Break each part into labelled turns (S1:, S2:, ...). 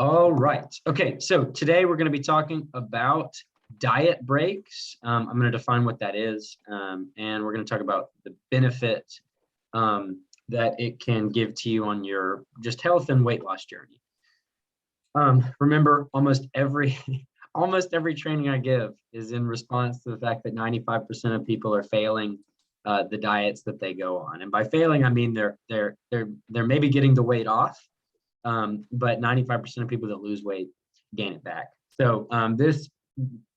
S1: All right. Okay, so today we're going to be talking about diet breaks. I'm going to define what that is, and we're going to talk about the benefit that it can give to you on your just health and weight loss journey. Remember, almost every almost every training I give is in response to the fact that 95% of people are failing the diets that they go on, and by failing, I mean they're maybe getting the weight off. But 95% of people that lose weight gain it back. So this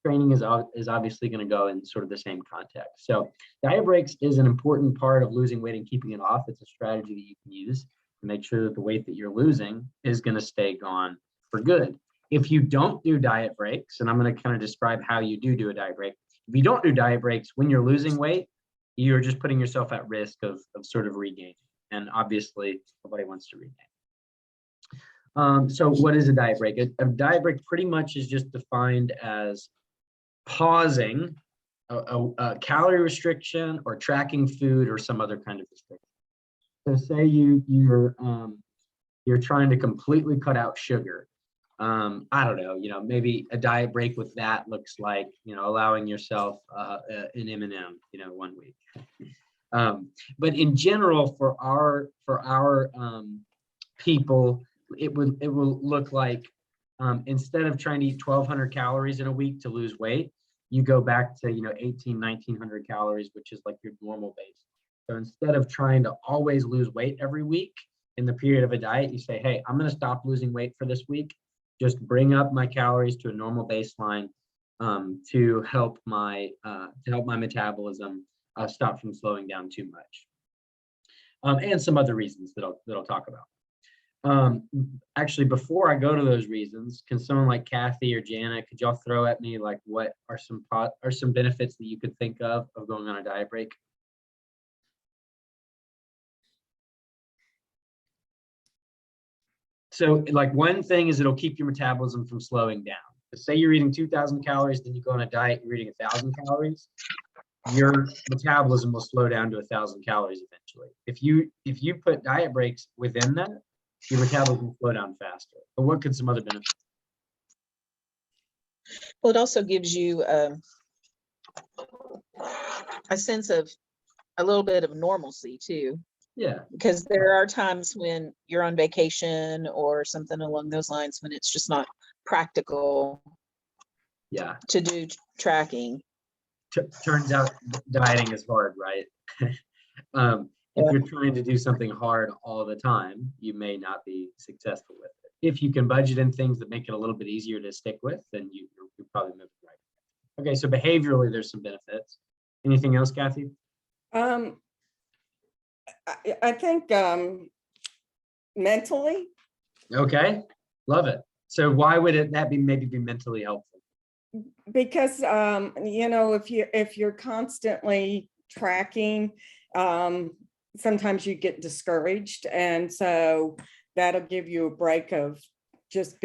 S1: training is obviously going to go in sort of the same context. So diet breaks is an important part of losing weight and keeping it off. It's a strategy that you can use to make sure that the weight that you're losing is going to stay gone for good. If you don't do diet breaks, and I'm going to kind of describe how you do a diet break. If you don't do diet breaks when you're losing weight, you're just putting yourself at risk of sort of regaining. And obviously, nobody wants to regain. So what is a diet break? A diet break pretty much is just defined as pausing a calorie restriction or tracking food or some other kind of restriction. So say you're trying to completely cut out sugar. I don't know, maybe a diet break with that looks like, allowing yourself an M&M, 1 week. But in general, for our people, it will look like instead of trying to eat 1,200 calories in a week to lose weight, you go back to 1,900 calories, which is like your normal base. So instead of trying to always lose weight every week in the period of a diet, you say, hey, I'm going to stop losing weight for this week. Just bring up my calories to a normal baseline to help my metabolism stop from slowing down too much, and some other reasons that I'll talk about. Actually, before I go to those reasons, can someone like Kathy or Janet, could y'all throw at me like what are some benefits that you could think of going on a diet break? So like one thing is it'll keep your metabolism from slowing down. So say you're eating 2,000 calories, then you go on a diet, you're eating 1,000 calories. Your metabolism will slow down to 1,000 calories eventually. If you put diet breaks within that, your metabolism will slow down faster. But what could some other benefits?
S2: Well, it also gives you a sense of a little bit of normalcy too.
S1: Yeah.
S2: Because there are times when you're on vacation or something along those lines when it's just not practical.
S1: Yeah.
S2: To do tracking.
S1: Turns out dieting is hard, right? If you're trying to do something hard all the time, you may not be successful with it. If you can budget in things that make it a little bit easier to stick with, then you're probably moving right. Okay, so behaviorally, there's some benefits. Anything else, Kathy?
S3: I think mentally.
S1: Okay, love it. So why would that be maybe be mentally helpful?
S3: Because if you're constantly tracking, sometimes you get discouraged, and so that'll give you a break of just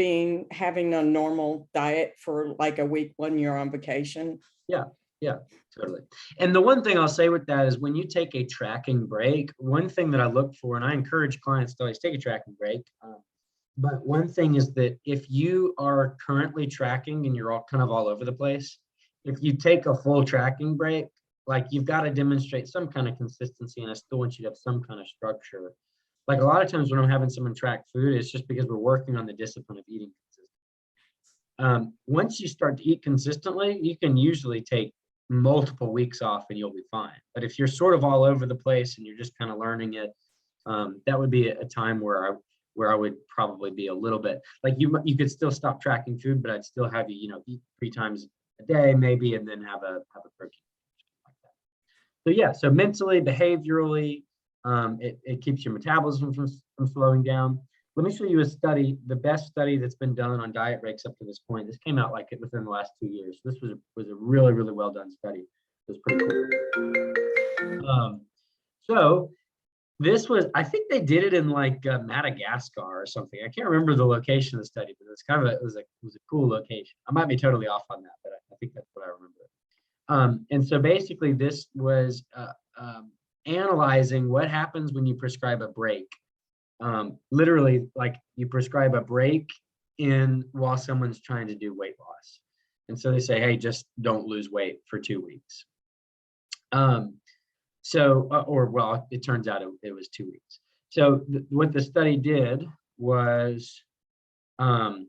S3: having a normal diet for like a week when you're on vacation.
S1: Yeah, totally. And the one thing I'll say with that is when you take a tracking break, one thing that I look for, and I encourage clients to always take a tracking break, but one thing is that if you are currently tracking and you're all over the place, if you take a full tracking break, like you've got to demonstrate some kind of consistency, and I still want you to have some kind of structure. Like a lot of times when I'm having someone track food, it's just because we're working on the discipline of eating consistently. Once you start to eat consistently, you can usually take multiple weeks off and you'll be fine. But if you're sort of all over the place and you're just kind of learning it, that would be a time where I would probably be a little bit like you could still stop tracking food, but I'd still have you eat 3 times a day maybe, and then have a protein like that. So yeah, so mentally, behaviorally, it keeps your metabolism from slowing down. Let me show you a study, the best study that's been done on diet breaks up to this point. This came out like within the last 2 years. This was a really, really well done study. It was pretty cool. So this was, I think they did it in like Madagascar or something. I can't remember the location of the study, but it was a cool location. I might be totally off on that, but I think that's what I remember. And so basically this was analyzing what happens when you prescribe a break. Literally, like you prescribe a break in while someone's trying to do weight loss. And so they say, hey, just don't lose weight for 2 weeks. Well, it turns out it was 2 weeks. So what the study did was, Pam,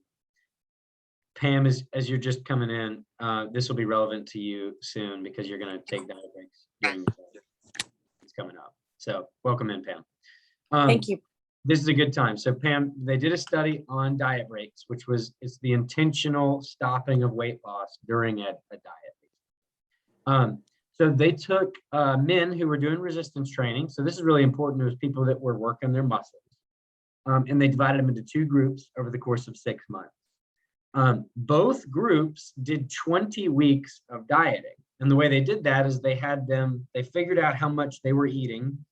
S1: as you're just coming in, this will be relevant to you soon because you're going to take diet breaks during the day. It's coming up. So welcome in, Pam.
S4: Thank you.
S1: This is a good time. So Pam, they did a study on diet breaks, which it's the intentional stopping of weight loss during a diet. So they took men who were doing resistance training. So this is really important. It was people that were working their muscles. And they divided them into 2 groups over the course of 6 months. Both groups did 20 weeks of dieting. And the way they did that is they figured out how much they were eating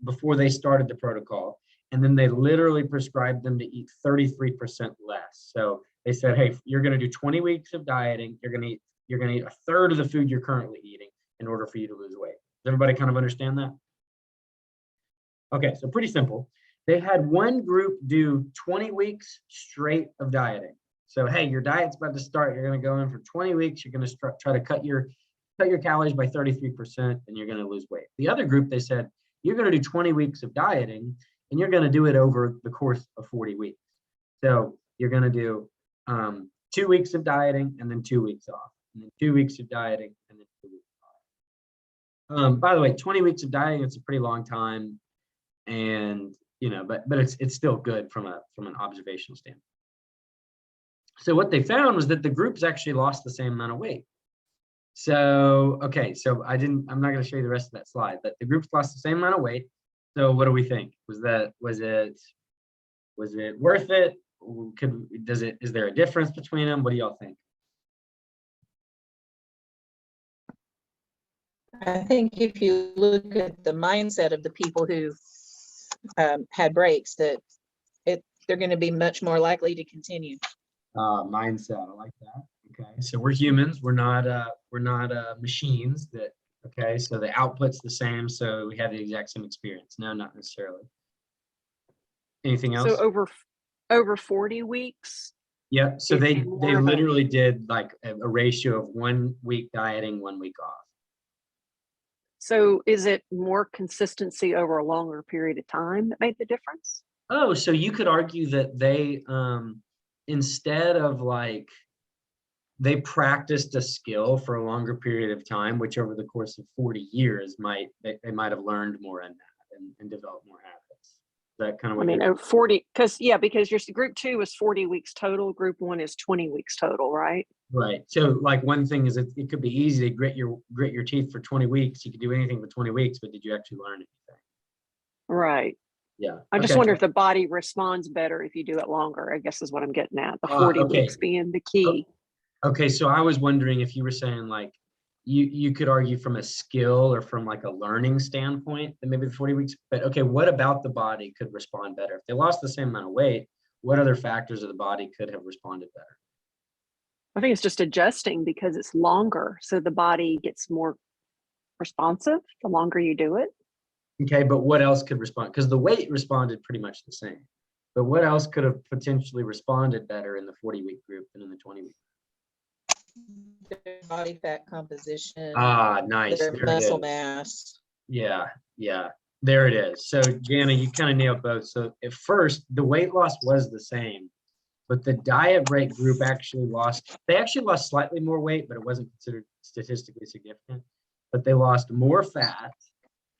S1: before they started the protocol. And then they literally prescribed them to eat 33% less. So they said, hey, you're going to do 20 weeks of dieting. You're going to eat a third of the food you're currently eating in order for you to lose weight. Does everybody kind of understand that? Okay, so pretty simple. They had one group do 20 weeks straight of dieting. So, hey, your diet's about to start. You're going to go in for 20 weeks. You're going to try to cut your calories by 33%, and you're going to lose weight. The other group, they said, you're going to do 20 weeks of dieting, and you're going to do it over the course of 40 weeks. So you're going to do 2 weeks of dieting and then 2 weeks off, and then 2 weeks of dieting and then 2 weeks off. By the way, 20 weeks of dieting, it's a pretty long time, and but it's still good from an observational standpoint. So what they found was that the groups actually lost the same amount of weight. So, okay, so I'm not going to show you the rest of that slide, but the groups lost the same amount of weight. So what do we think? Was it worth it? Is there a difference between them? What do y'all think?
S2: I think if you look at the mindset of the people who had breaks, that they're going to be much more likely to continue.
S1: Mindset, I like that. Okay, so we're humans. We're not machines. Okay, so the output's the same, so we have the exact same experience. No, not necessarily. Anything else?
S4: So over 40 weeks.
S1: Yeah, so
S4: Is
S1: they
S4: it more of a-
S1: literally did like a ratio of 1 week dieting, 1 week off.
S4: So is it more consistency over a longer period of time that made the difference?
S1: Oh, so you could argue that they instead of they practiced a skill for a longer period of time, which over the course of 40 years they might have learned more in that and developed more habits. Is that kind of what
S4: 40, because your group 2 is 40 weeks total, group 1 is 20 weeks total, right?
S1: Right. So like one thing is it could be easy to grit your teeth for 20 weeks. You could do anything for 20 weeks, but did you actually learn anything?
S4: Right.
S1: Yeah.
S4: I just
S1: Okay.
S4: wonder if the body responds better if you do it longer, I guess is what I'm getting at. The 40
S1: okay.
S4: weeks being the key.
S1: Okay, so I was wondering if you were saying you could argue from a skill or from like a learning standpoint that maybe the 40 weeks, but okay, what about the body could respond better? If they lost the same amount of weight, what other factors of the body could have responded better?
S4: I think it's just adjusting because it's longer, so the body gets more responsive the longer you do it.
S1: Okay, but what else could respond? Because the weight responded pretty much the same, but what else could have potentially responded better in the 40-week group than in the 20-week?
S2: Their body fat composition,
S1: Nice.
S2: their
S1: There
S2: muscle
S1: it is.
S2: mass.
S1: Yeah, there it is. So Jana, you kind of nailed both. So at first, the weight loss was the same, but the diet break group actually lost slightly more weight, but it wasn't considered statistically significant. But they lost more fat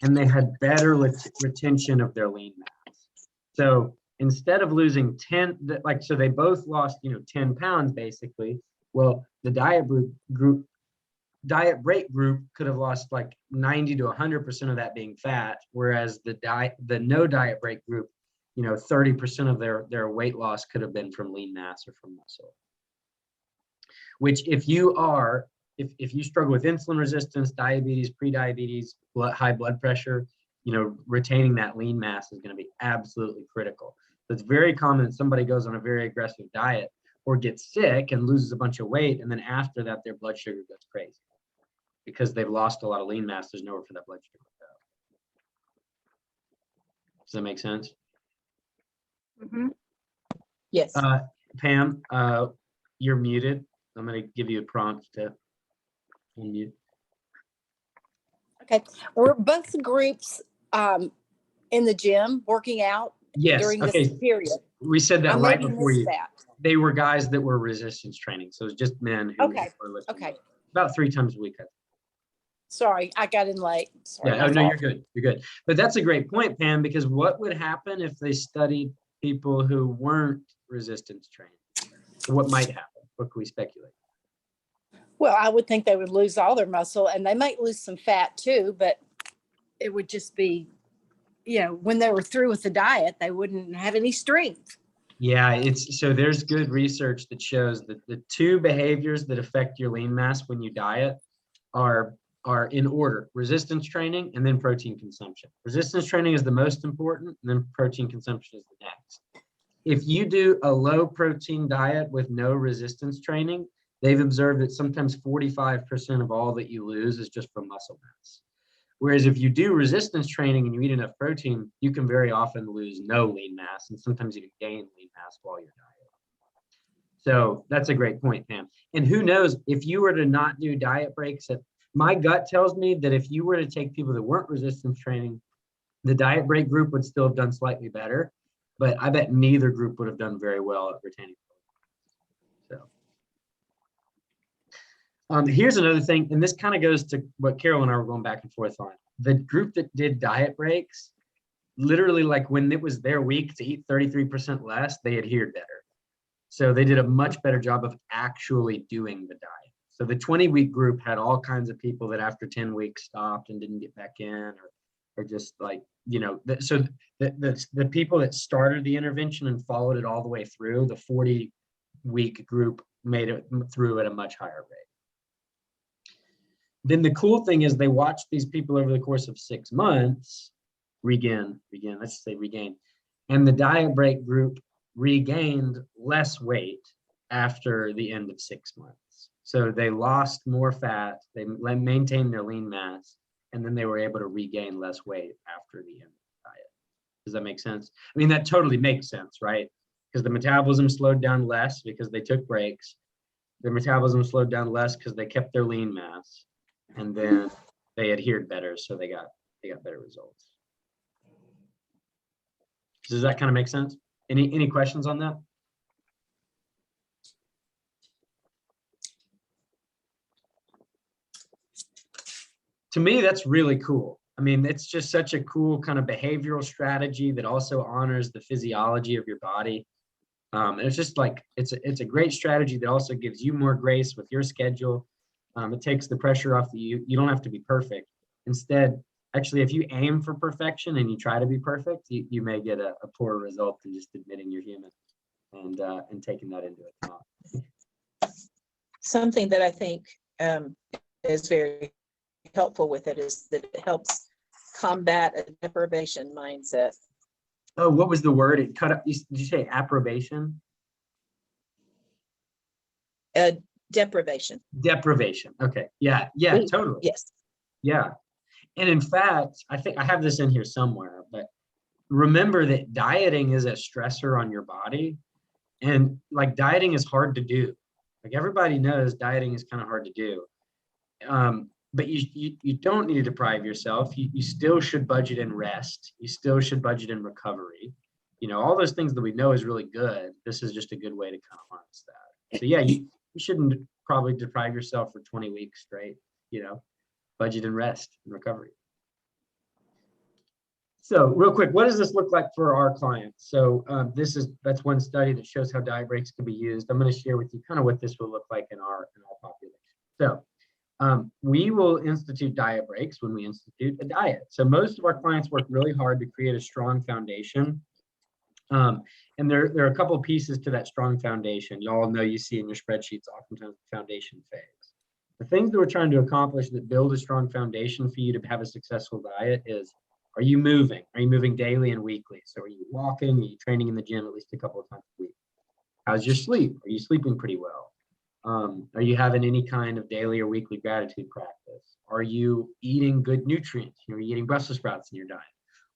S1: and they had better retention of their lean mass. So instead of losing 10, so they both lost 10 pounds basically. Well, the diet break group could have lost like 90 to 100% of that being fat, whereas the no diet break group, 30% of their weight loss could have been from lean mass or from muscle. Which if you struggle with insulin resistance, diabetes, pre-diabetes, high blood pressure, retaining that lean mass is going to be absolutely critical. So it's very common that somebody goes on a very aggressive diet or gets sick and loses a bunch of weight, and then after that their blood sugar goes crazy because they've lost a lot of lean mass. There's nowhere for that blood sugar to go. Does that make sense?
S4: Mm-hmm.
S2: Yes.
S1: Pam, you're muted. I'm going to give you a prompt to unmute.
S5: Okay, were both groups in the gym working out
S1: Yes.
S5: during this
S1: Okay.
S5: period?
S1: We said
S5: I
S1: that right
S5: maybe
S1: before
S5: missed
S1: you.
S5: that.
S1: They were guys that were resistance training. So it's just men who
S5: Okay,
S1: were lifting
S5: okay.
S1: about 3 times a week. I think.
S5: Sorry, I got in late. Sorry,
S1: Yeah.
S5: my
S1: Oh, no,
S5: fault.
S1: you're good. You're good. But that's a great point, Pam, because what would happen if they studied people who weren't resistance trained? What might happen? What can we speculate?
S5: Well, I would think they would lose all their muscle and they might lose some fat too, but it would just be, when they were through with the diet, they wouldn't have any strength.
S1: Yeah, so there's good research that shows that the 2 behaviors that affect your lean mass when you diet are in order: resistance training and then protein consumption. Resistance training is the most important, and then protein consumption is the next. If you do a low protein diet with no resistance training, they've observed that sometimes 45% of all that you lose is just from muscle mass. Whereas if you do resistance training and you eat enough protein, you can very often lose no lean mass and sometimes even gain lean mass while you're dieting. So that's a great point, Pam. And who knows, if you were to not do diet breaks, my gut tells me that if you were to take people that weren't resistance training, the diet break group would still have done slightly better, but I bet neither group would have done very well at retaining. So here's another thing, and this kind of goes to what Carol and I were going back and forth on. The group that did diet breaks, literally, like when it was their week to eat 33% less, they adhered better. So they did a much better job of actually doing the diet. So the 20-week group had all kinds of people that after 10 weeks stopped and didn't get back in, or just like, so the people that started the intervention and followed it all the way through, the 40-week group made it through at a much higher rate. Then the cool thing is they watched these people over the course of 6 months regain, and the diet break group regained less weight after the end of 6 months. So they lost more fat, they maintained their lean mass, and then they were able to regain less weight after the end of the diet. Does that make sense? I mean, that totally makes sense, right? Because the metabolism slowed down less because they took breaks. Their metabolism slowed down less because they kept their lean mass, and then they adhered better, so they got better results. Does that kind of make sense? Any questions on that? To me, that's really cool. I mean, it's just such a cool kind of behavioral strategy that also honors the physiology of your body. And it's just like, it's a great strategy that also gives you more grace with your schedule. It takes the pressure off you. You don't have to be perfect. Instead, actually, if you aim for perfection and you try to be perfect, you may get a poor result than just admitting you're human and taking that into account.
S2: Something that I think is very helpful with it is that it helps combat a deprivation mindset.
S1: Oh, what was the word? It cut up. Did you say approbation?
S2: Deprivation.
S1: Deprivation. Okay. Yeah. Yeah, totally.
S2: Yes.
S1: Yeah. And in fact, I think I have this in here somewhere, but remember that dieting is a stressor on your body. And like dieting is hard to do. Like everybody knows dieting is kind of hard to do. But you don't need to deprive yourself. You still should budget in rest. You still should budget in recovery. All those things that we know is really good. This is just a good way to kind of harness that. So yeah, you shouldn't probably deprive yourself for 20 weeks straight, budget and rest and recovery. So real quick, what does this look like for our clients? So that's one study that shows how diet breaks can be used. I'm going to share with you kind of what this will look like in our population. So we will institute diet breaks when we institute a diet. So most of our clients work really hard to create a strong foundation. And there are a couple of pieces to that strong foundation. You all know, you see in your spreadsheets oftentimes the foundation phase. The things that we're trying to accomplish that build a strong foundation for you to have a successful diet is, are you moving? Are you moving daily and weekly? So are you walking? Are you training in the gym at least a couple of times a week? How's your sleep? Are you sleeping pretty well? Are you having any kind of daily or weekly gratitude practice? Are you eating good nutrients? Are you eating Brussels sprouts in your diet?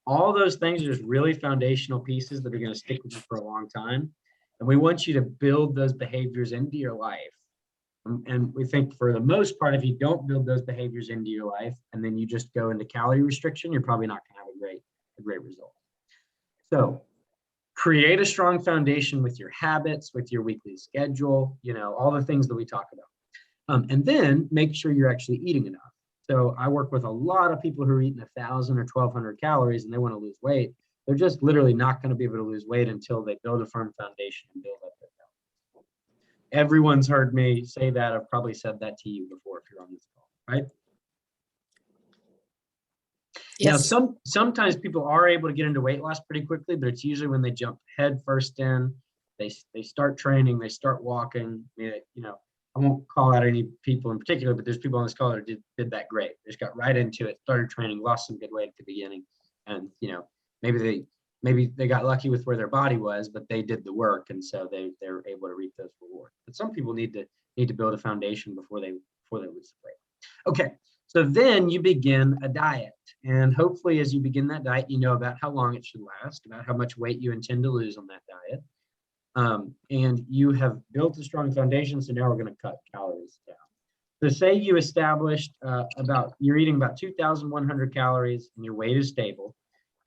S1: All those things are just really foundational pieces that are going to stick with you for a long time. And we want you to build those behaviors into your life. And we think for the most part, if you don't build those behaviors into your life and then you just go into calorie restriction, you're probably not going to have a great result. So create a strong foundation with your habits, with your weekly schedule, all the things that we talk about. And then make sure you're actually eating enough. So I work with a lot of people who are eating 1,000 or 1,200 calories and they want to lose weight. They're just literally not going to be able to lose weight until they build a firm foundation and build up their calories. Everyone's heard me say that. I've probably said that to you before if you're on this call, right?
S5: Yes.
S1: Now, sometimes people are able to get into weight loss pretty quickly, but it's usually when they jump head first in, they start training, they start walking. I won't call out any people in particular, but there's people on this call that did that great. They just got right into it, started training, lost some good weight at the beginning, and maybe they got lucky with where their body was, but they did the work, and so they're able to reap those rewards. But some people need to build a foundation before they lose weight. Okay. So then you begin a diet, and hopefully as you begin that diet, you know about how long it should last, about how much weight you intend to lose on that diet. And you have built a strong foundation, so now we're going to cut calories down. So say you established you're eating about 2,100 calories and your weight is stable,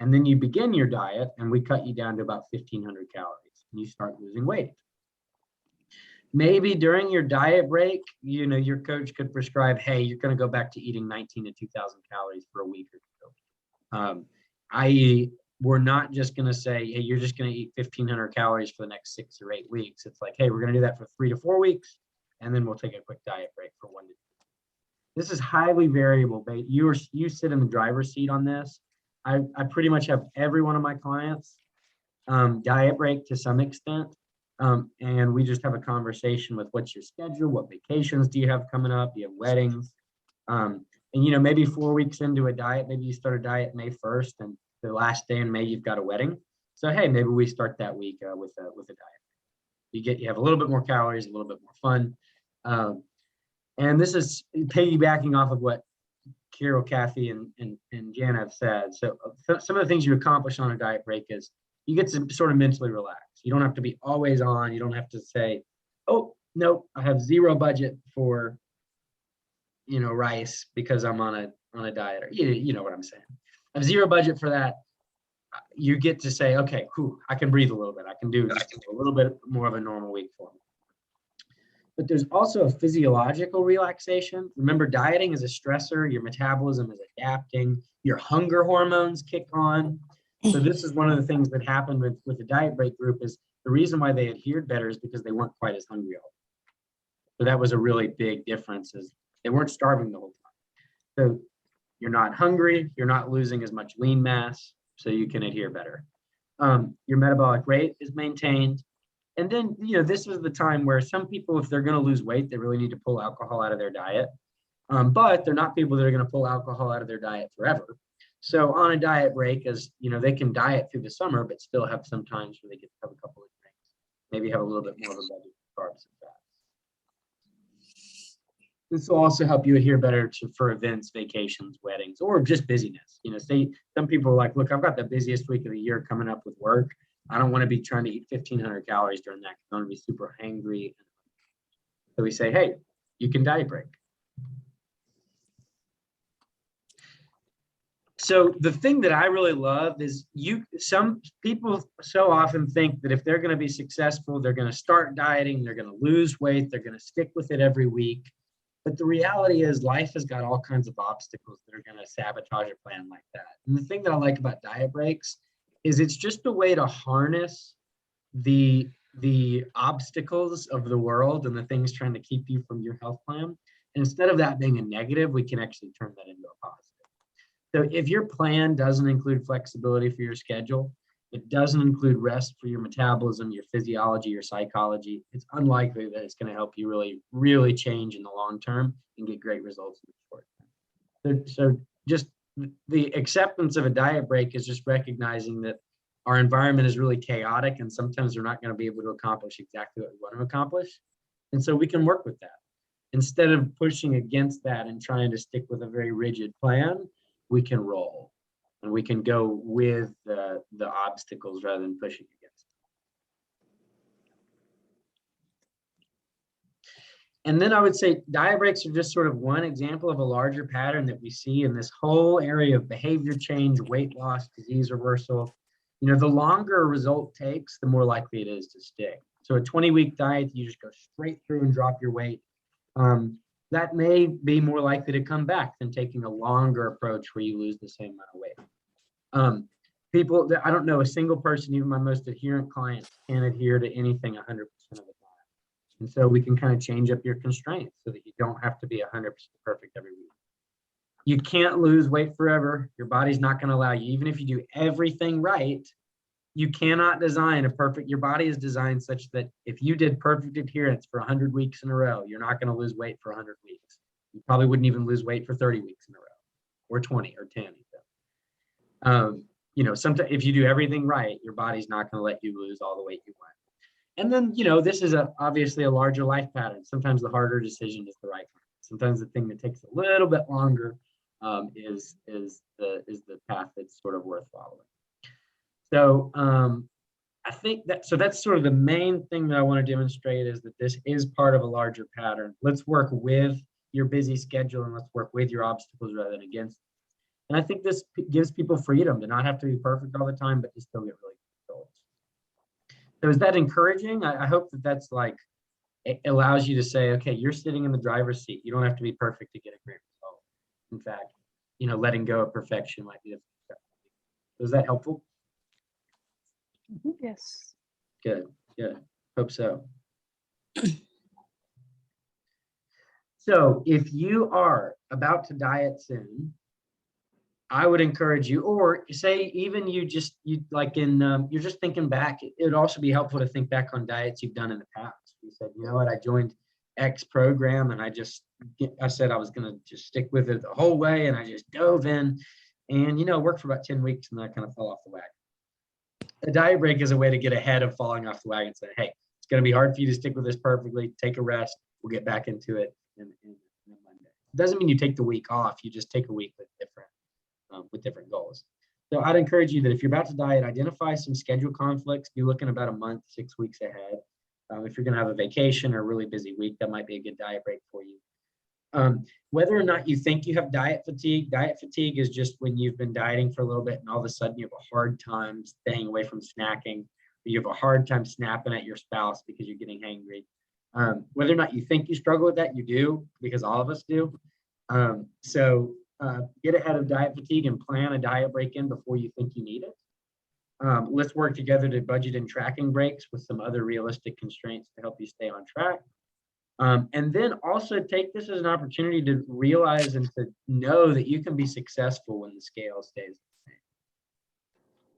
S1: and then you begin your diet and we cut you down to about 1,500 calories and you start losing weight. Maybe during your diet break, your coach could prescribe, hey, you're going to go back to eating 19 to 2,000 calories for a week or two. I.e., we're not just going to say, hey, you're just going to eat 1,500 calories for the next 6 or 8 weeks. It's like, hey, we're going to do that for 3 to 4 weeks, and then we'll take a quick diet break for 1 to 2. This is highly variable. You sit in the driver's seat on this. I pretty much have every one of my clients diet break to some extent. And we just have a conversation with what's your schedule, what vacations do you have coming up, do you have weddings, and maybe 4 weeks into a diet, maybe you start a diet May 1st and the last day in May you've got a wedding. So hey, maybe we start that week with a diet. You have a little bit more calories, a little bit more fun, and this is piggybacking off of what Carol, Kathy, and Jan have said. So some of the things you accomplish on a diet break is you get to sort of mentally relax. You don't have to be always on. You don't have to say, oh, no, I have zero budget for, rice because I'm on a diet, or you know what I'm saying. I have zero budget for that. You get to say, okay, cool, I can breathe a little bit. I can do a little bit more of a normal week for me. But there's also a physiological relaxation. Remember, dieting is a stressor. Your metabolism is adapting. Your hunger hormones kick on. So this is one of the things that happened with the diet break group is the reason why they adhered better is because they weren't quite as hungry all the time. So that was a really big difference is they weren't starving the whole time. So you're not hungry, you're not losing as much lean mass, so you can adhere better. Your metabolic rate is maintained. And then, this is the time where some people, if they're going to lose weight, they really need to pull alcohol out of their diet. But they're not people that are going to pull alcohol out of their diet forever. So on a diet break, as they can diet through the summer, but still have some times where they get to have a couple of drinks, maybe have a little bit more of a budget of carbs and fats. This will also help you adhere better for events, vacations, weddings, or just busyness. Say some people are like, look, I've got the busiest week of the year coming up with work. I don't want to be trying to eat 1,500 calories during that. I want to be super hangry. So we say, hey, you can diet break. So the thing that I really love is some people so often think that if they're going to be successful, they're going to start dieting, they're going to lose weight, they're going to stick with it every week. But the reality is life has got all kinds of obstacles that are going to sabotage a plan like that. And the thing that I like about diet breaks is it's just a way to harness the obstacles of the world and the things trying to keep you from your health plan. And instead of that being a negative, we can actually turn that into a positive. So if your plan doesn't include flexibility for your schedule, it doesn't include rest for your metabolism, your physiology, your psychology, it's unlikely that it's going to help you really, really change in the long term and get great results in the short term. So just the acceptance of a diet break is just recognizing that our environment is really chaotic and sometimes we're not going to be able to accomplish exactly what we want to accomplish. And so we can work with that. Instead of pushing against that and trying to stick with a very rigid plan, we can roll and we can go with the obstacles rather than pushing against And then I would say diet breaks are just sort of one example of a larger pattern that we see in this whole area of behavior change, weight loss, disease reversal. You know, the longer a result takes, the more likely it is to stick. So a 20-week diet, you just go straight through and drop your weight. That may be more likely to come back than taking a longer approach where you lose the same amount of weight. People, I don't know a single person, even my most adherent clients, can adhere to anything 100% of the time. And so we can kind of change up your constraints so that you don't have to be 100% perfect every week. You can't lose weight forever. Your body's not going to allow you, even if you do everything right, you cannot design a perfect, your body is designed such that if you did perfect adherence for 100 weeks in a row, you're not going to lose weight for 100 weeks. You probably wouldn't even lose weight for 30 weeks in a row, or 20 or 10. You know, sometimes if you do everything right, your body's not going to let you lose all the weight you want. And then, you know, this is obviously a larger life pattern. Sometimes the harder decision is the right one. Sometimes the thing that takes a little bit longer is the path that's sort of worth following. So I think that's sort of the main thing that I want to demonstrate, is that this is part of a larger pattern. Let's work with your busy schedule and let's work with your obstacles rather than against them. And I think this gives people freedom to not have to be perfect all the time, but to still get really good results. So is that encouraging? I hope that that's like, it allows you to say, okay, you're sitting in the driver's seat. You don't have to be perfect to get a great result. In fact, you know, letting go of perfection might be the first step. Was that helpful?
S4: Yes.
S1: Good, good. Hope so. So if you are about to diet soon, I would encourage you, or say even you're just thinking back, it would also be helpful to think back on diets you've done in the past. You said, you know what, I joined X program and I said I was going to just stick with it the whole way, and I just dove in and, you know, worked for about 10 weeks and then I kind of fell off the wagon. A diet break is a way to get ahead of falling off the wagon and say, hey, it's going to be hard for you to stick with this perfectly. Take a rest. We'll get back into it in Monday. It doesn't mean you take the week off. You just take a week with different goals. So I'd encourage you that if you're about to diet, identify some schedule conflicts. Be looking about a month, 6 weeks ahead. If you're going to have a vacation or a really busy week, that might be a good diet break for you. Whether or not you think you have diet fatigue is just when you've been dieting for a little bit and all of a sudden you have a hard time staying away from snacking, or you have a hard time snapping at your spouse because you're getting hangry. Whether or not you think you struggle with that, you do, because all of us do. So get ahead of diet fatigue and plan a diet break in before you think you need it. Let's work together to budget in tracking breaks with some other realistic constraints to help you stay on track. And then also take this as an opportunity to realize and to know that you can be successful when the scale stays the same.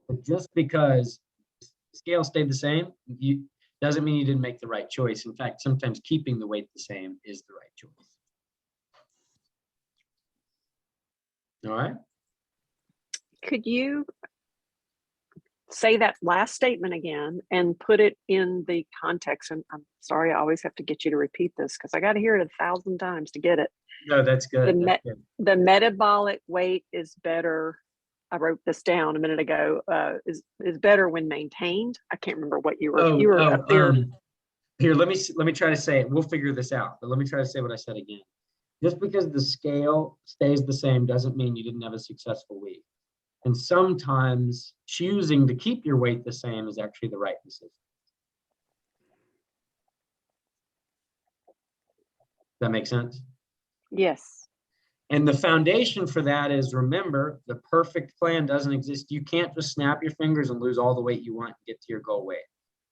S1: But just because the scale stayed the same, doesn't mean you didn't make the right choice. In fact, sometimes keeping the weight the same is the right choice. All right.
S4: Could you say that last statement again and put it in the context? And I'm sorry, I always have to get you to repeat this because I got to hear it 1,000 times to get it.
S1: No, that's good.
S4: The metabolic weight is better. I wrote this down a minute ago. Is better when maintained. I can't remember what you were. You were up there.
S1: Here, let me try to say it. We'll figure this out. But let me try to say what I said again. Just because the scale stays the same doesn't mean you didn't have a successful week. And sometimes choosing to keep your weight the same is actually the right decision. Does that make sense?
S4: Yes.
S1: And the foundation for that is, remember, the perfect plan doesn't exist. You can't just snap your fingers and lose all the weight you want and get to your goal weight.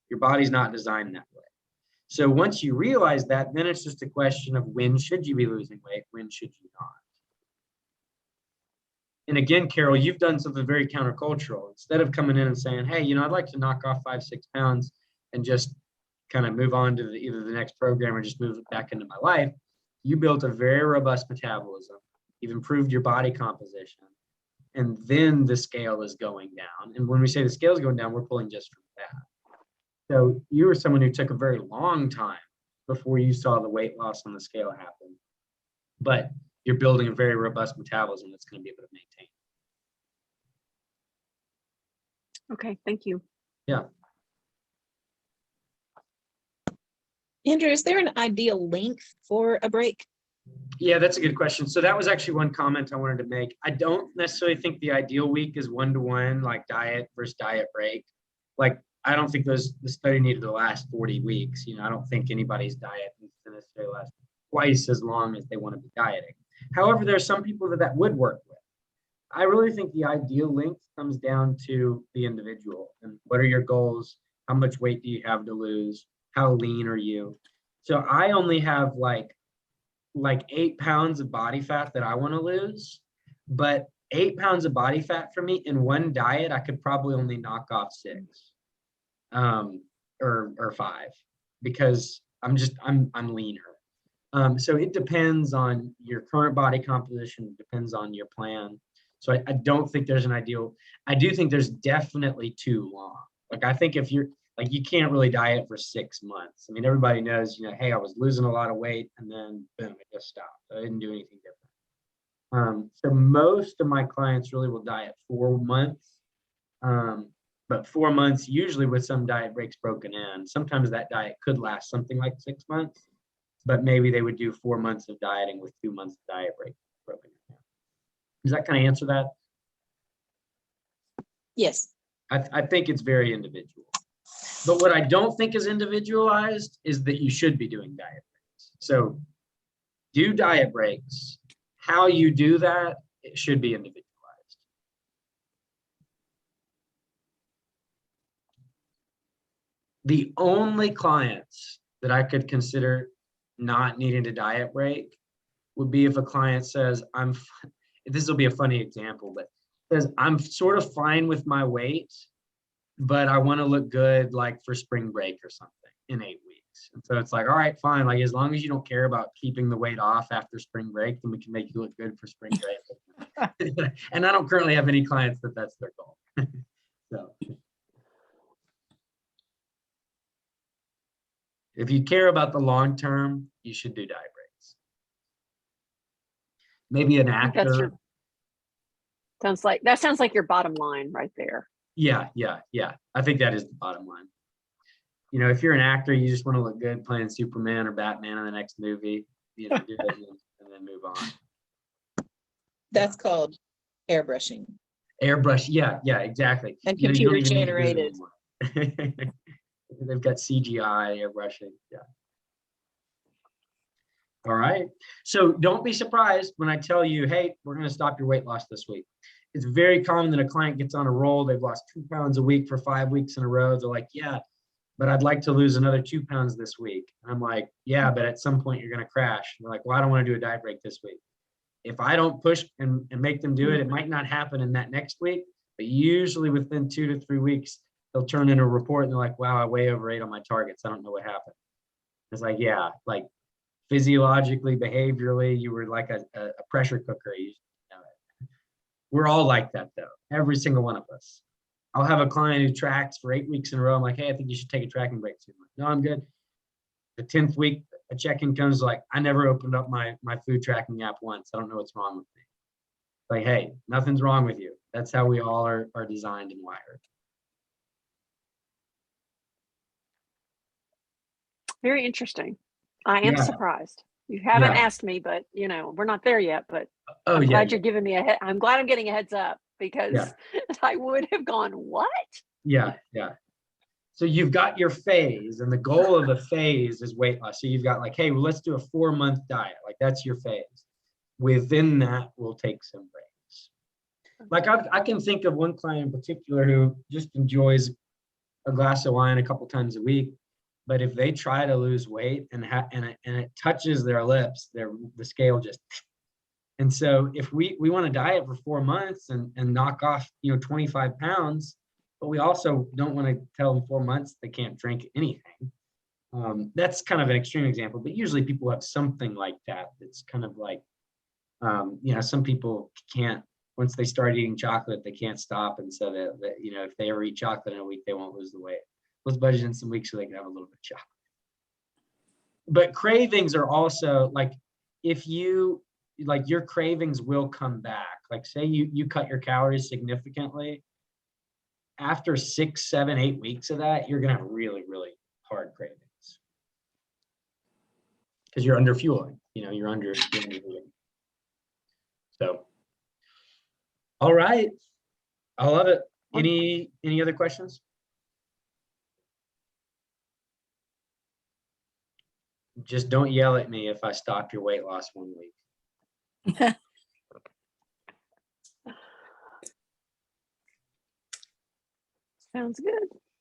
S1: Your body's not designed that way. So once you realize that, then it's just a question of when should you be losing weight, when should you not? And again, Carol, you've done something very countercultural. Instead of coming in and saying, hey, you know, I'd like to knock off 5-6 pounds and just kind of move on to either the next program or just move it back into my life, you built a very robust metabolism. You've improved your body composition. And then the scale is going down. And when we say the scale is going down, we're pulling just from that. So you were someone who took a very long time before you saw the weight loss on the scale happen. But you're building a very robust metabolism that's going to be able to maintain.
S4: Okay, thank you.
S1: Yeah.
S2: Andrew, is there an ideal length for a break?
S1: Yeah, that's a good question. So that was actually one comment I wanted to make. I don't necessarily think the ideal week is 1-to-1, like diet versus diet break. Like, I don't think the study needed to last 40 weeks. You know, I don't think anybody's diet needs to necessarily last twice as long as they want to be dieting. However, there are some people that would work with. I really think the ideal length comes down to the individual and what are your goals? How much weight do you have to lose? How lean are you? So I only have like 8 pounds of body fat that I want to lose, but 8 pounds of body fat for me in one diet, I could probably only knock off 6 or 5 because I'm leaner. So it depends on your current body composition, it depends on your plan. So I don't think there's an ideal. I do think there's definitely too long. Like, I think if you're like, you can't really diet for 6 months. I mean, everybody knows, hey, I was losing a lot of weight and then boom, it just stopped. I didn't do anything different. So most of my clients really will diet 4 months. But 4 months, usually with some diet breaks broken in. Sometimes that diet could last something like 6 months, but maybe they would do 4 months of dieting with 2 months of diet break broken in. Does that kind of answer that?
S2: Yes.
S1: I think it's very individual. But what I don't think is individualized is that you should be doing diet breaks. So do diet breaks. How you do that, it should be individualized. The only clients that I could consider not needing to diet break would be if a client says, this will be a funny example, but says, I'm sort of fine with my weight, but I want to look good like for spring break or something in 8 weeks. And so it's like, all right, fine. Like, as long as you don't care about keeping the weight off after spring break, then we can make you look good for spring break. And I don't currently have any clients that's their goal. So if you care about the long term, you should do diet breaks. Maybe an
S4: I think that's
S1: actor.
S4: that sounds like your bottom line right there.
S1: Yeah. I think that is the bottom line. If you're an actor, you just want to look good playing Superman or Batman in the next movie, do it and then move on.
S2: That's called airbrushing.
S1: Airbrush, yeah, exactly.
S2: And
S1: You don't
S2: computer
S1: even need to do it
S2: generated.
S1: anymore. They've got CGI airbrushing, yeah. All right. So don't be surprised when I tell you, hey, we're going to stop your weight loss this week. It's very common that a client gets on a roll. They've lost 2 pounds a week for 5 weeks in a row. They're like, yeah, but I'd like to lose another 2 pounds this week. And I'm like, yeah, but at some point you're going to crash. And they're like, well, I don't want to do a diet break this week. If I don't push and make them do it, it might not happen in that next week, but usually within 2 to 3 weeks, they'll turn in a report and they're like, wow, I way overate on my targets. I don't know what happened. It's like, yeah, like physiologically, behaviorally, you were like a pressure cooker. We're all like that though. Every single one of us. I'll have a client who tracks for 8 weeks in a row. I'm like, hey, I think you should take a tracking break soon. Like, no, I'm good. The 10th week, a check-in comes like, I never opened up my food tracking app once. I don't know what's wrong with me. Like, hey, nothing's wrong with you. That's how we all are designed and wired.
S4: Very interesting. I am
S1: Yeah.
S4: surprised. You haven't
S1: Yeah.
S4: asked me, but we're not there yet. But
S1: Oh,
S4: I'm
S1: yeah.
S4: glad you're giving me I'm glad I'm getting a heads up because
S1: Yeah.
S4: I would have gone, what?
S1: Yeah. So you've got your phase, and the goal of the phase is weight loss. So you've got like, hey, well, let's do a 4-month diet. Like, that's your phase. Within that, we'll take some breaks. Like I can think of one client in particular who just enjoys a glass of wine a couple times a week. But if they try to lose weight and it touches their lips, the scale just. And so if we want to diet for 4 months and knock off 25 pounds, but we also don't want to tell them 4 months they can't drink anything. That's kind of an extreme example, but usually people have something like that. It's kind of like, some people can't, once they start eating chocolate, they can't stop. And so that if they ever eat chocolate in a week, they won't lose the weight. Let's budget in some weeks so they can have a little bit of chocolate. But cravings are also like, if you like, your cravings will come back. Like, say you cut your calories significantly. After 6, 7, 8 weeks of that, you're gonna have really, really hard cravings. because you're under fueling, you're under. So, all right. I love it. Any other questions? Just don't yell at me if I stop your weight loss 1 week.
S4: Sounds good.